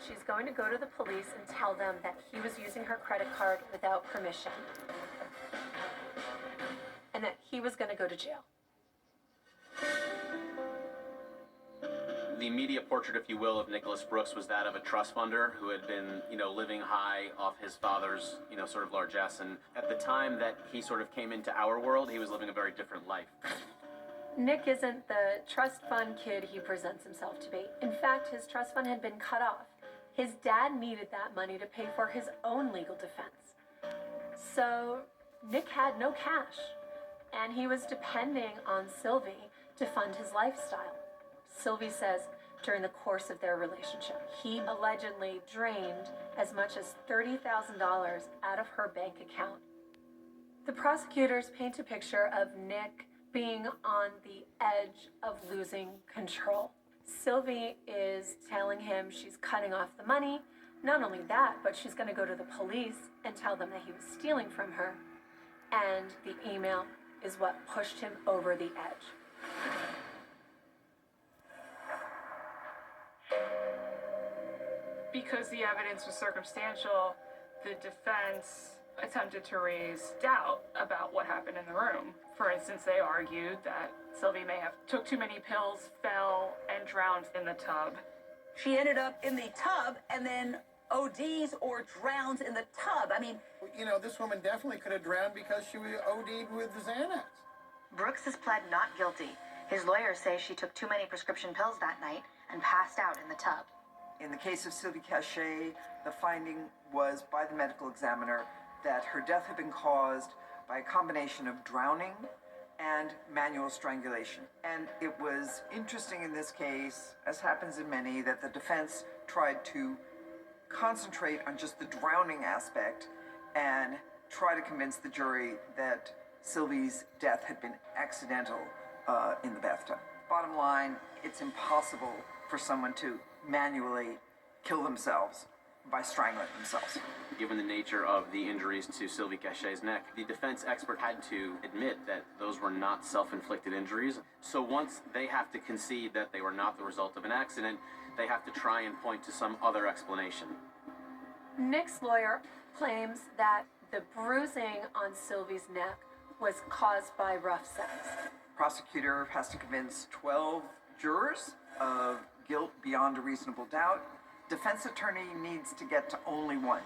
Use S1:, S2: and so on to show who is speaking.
S1: she's going to go to the police and tell them that he was using her credit card without permission. And that he was going to go to jail.
S2: The media portrait, if you will, of Nicholas Brooks was that of a trust funder who had been, living high off his father's, sort of largesse. And at the time that he sort of came into our world, he was living a very different life.
S1: Nick isn't the trust fund kid he presents himself to be. In fact, his trust fund had been cut off. His dad needed that money to pay for his own legal defense. So Nick had no cash, and he was depending on Sylvie to fund his lifestyle. Sylvie says during the course of their relationship, he allegedly drained as much as $30,000 out of her bank account. The prosecutors paint a picture of Nick being on the edge of losing control. Sylvie is telling him she's cutting off the money. Not only that, but she's going to go to the police and tell them that he was stealing from her. And the email is what pushed him over the edge.
S3: Because the evidence was circumstantial, the defense attempted to raise doubt about what happened in the room. For instance, they argued that Sylvie may have took too many pills, fell, and drowned in the tub.
S4: She ended up in the tub and then ODs or drowns in the tub. I mean,
S5: this woman definitely could have drowned because she OD'd with the Xanax.
S6: Brooks has pled not guilty. His lawyers say she took too many prescription pills that night and passed out in the tub.
S7: In the case of Sylvie Cachet, the finding was by the medical examiner that her death had been caused by a combination of drowning and manual strangulation. And it was interesting in this case, as happens in many, that the defense tried to concentrate on just the drowning aspect and try to convince the jury that Sylvie's death had been accidental in the bathtub. Bottom line, it's impossible for someone to manually kill themselves by strangling themselves.
S2: Given the nature of the injuries to Sylvie Cachet's neck, the defense expert had to admit that those were not self-inflicted injuries. So once they have to concede that they were not the result of an accident, they have to try and point to some other explanation.
S1: Nick's lawyer claims that the bruising on Sylvie's neck was caused by rough sex.
S7: Prosecutor has to convince 12 jurors of guilt beyond a reasonable doubt. Defense attorney needs to get to only one.